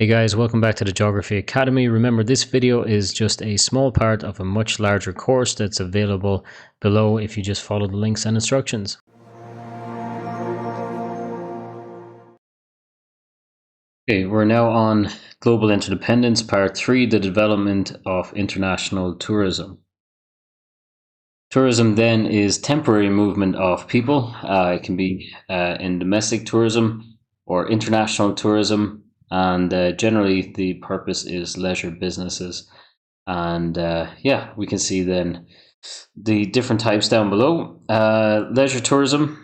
Hey guys, welcome back to the Geography Academy. Remember, this video is just a small part of a much larger course that's available below if you just follow the links and instructions. Okay, we're now on Global Interdependence, Part 3, the development of international tourism. Tourism then is temporary movement of people. It can be in domestic tourism or international tourism, and generally the purpose is leisure businesses. And we can see then the different types down below. Leisure tourism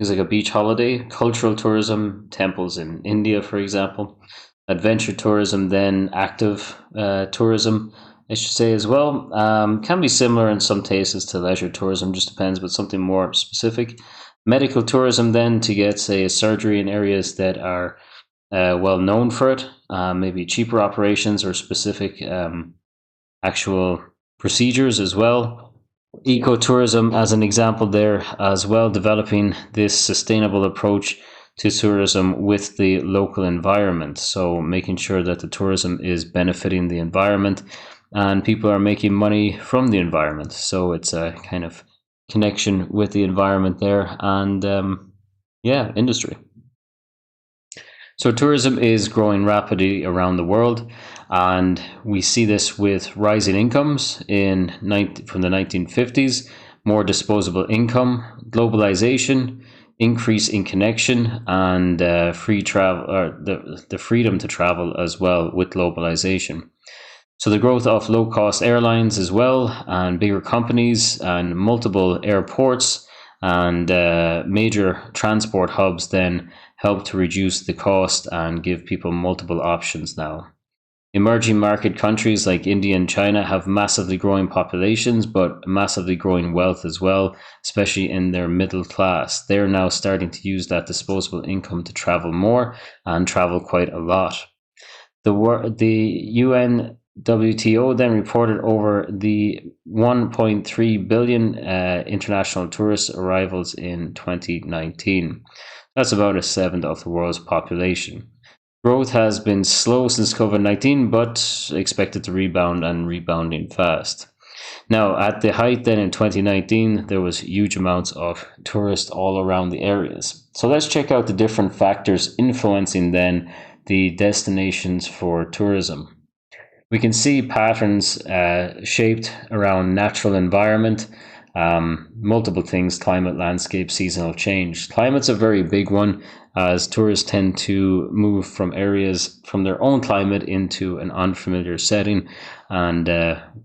is like a beach holiday. Cultural tourism, temples in India, for example. Adventure tourism, then active tourism, I should say as well. Can be similar in some cases to leisure tourism, just depends, but something more specific. Medical tourism, then, to get, say, a surgery in areas that are well known for it, maybe cheaper operations or specific actual procedures as well. Ecotourism, as an example, there as well, developing this sustainable approach to tourism with the local environment. So making sure that the tourism is benefiting the environment and people are making money from the environment. So it's a kind of connection with the environment there and industry. So tourism is growing rapidly around the world, and we see this with rising incomes from the 1950s, more disposable income, globalization, increase in connection, and free travel, or the freedom to travel as well with globalization. So the growth of low-cost airlines as well, and bigger companies, and multiple airports, and major transport hubs then help to reduce the cost and give people multiple options now. Emerging market countries like India and China have massively growing populations, but massively growing wealth as well, especially in their middle class. They're now starting to use that disposable income to travel more and travel quite a lot. The UNWTO then reported over the 1.3 billion international tourist arrivals in 2019. That's about a seventh of the world's population. Growth has been slow since COVID-19, but expected to rebound and rebounding fast. Now, at the height then in 2019, there was huge amounts of tourists all around the areas. So let's check out the different factors influencing then the destinations for tourism. We can see patterns shaped around natural environment, multiple things: climate, landscape, seasonal change. Climate's a very big one, as tourists tend to move from areas from their own climate into an unfamiliar setting. And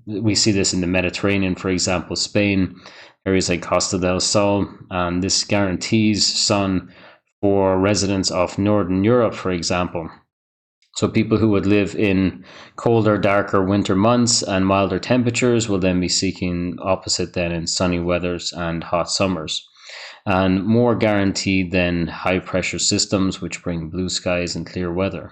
we see this in the Mediterranean, for example, Spain, areas like Costa del Sol, and this guarantees sun for residents of Northern Europe, for example. So people who would live in colder, darker winter months and milder temperatures will then be seeking opposite then in sunny weathers and hot summers. And more guaranteed than high pressure systems, which bring blue skies and clear weather.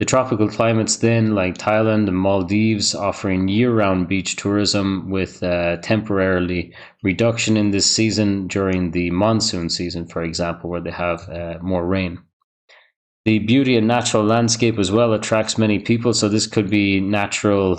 The tropical climates then, like Thailand and Maldives, offering year-round beach tourism with temporarily reduction in this season during the monsoon season, for example, where they have more rain. The beauty and natural landscape as well attracts many people. So this could be natural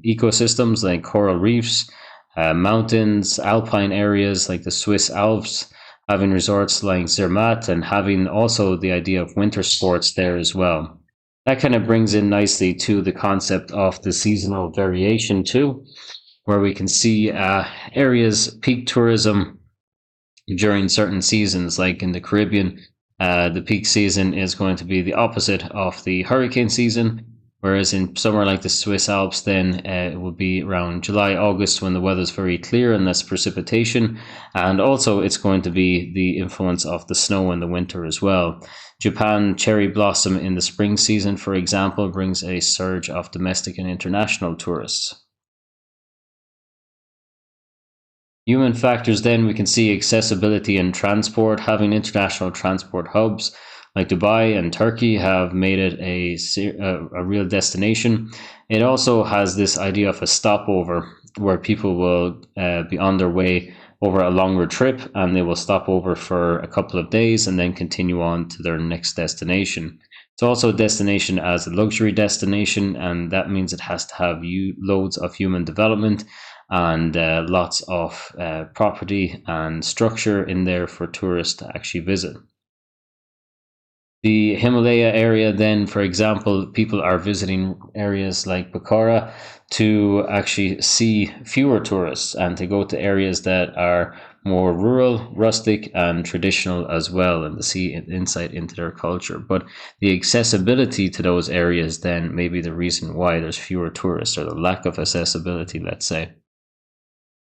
ecosystems like coral reefs, mountains, alpine areas like the Swiss Alps, having resorts like Zermatt, and having also the idea of winter sports there as well. That kind of brings in nicely to the concept of the seasonal variation too, where we can see areas peak tourism during certain seasons, like in the Caribbean. The peak season is going to be the opposite of the hurricane season, whereas in somewhere like the Swiss Alps, then it will be around July, August, when the weather's very clear and less precipitation. And also it's going to be the influence of the snow in the winter as well. Japan cherry blossom in the spring season, for example, brings a surge of domestic and international tourists. Human factors, then, we can see accessibility and transport. Having international transport hubs like Dubai and Turkey have made it a real destination. It also has this idea of a stopover where people will be on their way over a longer trip, and they will stop over for a couple of days and then continue on to their next destination. It's also a destination as a luxury destination, and that means it has to have loads of human development and lots of property and structure in there for tourists to actually visit. The Himalaya area, then, for example, people are visiting areas like Bukhara to actually see fewer tourists and to go to areas that are more rural, rustic, and traditional as well, and to see insight into their culture. But the accessibility to those areas then may be the reason why there's fewer tourists, or the lack of accessibility, let's say.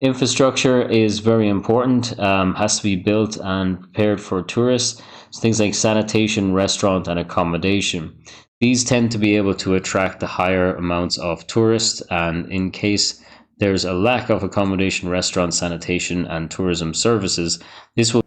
Infrastructure is very important, has to be built and prepared for tourists. So things like sanitation, restaurant, and accommodation. These tend to be able to attract the higher amounts of tourists, and in case there's a lack of accommodation, restaurant, sanitation, and tourism services, this will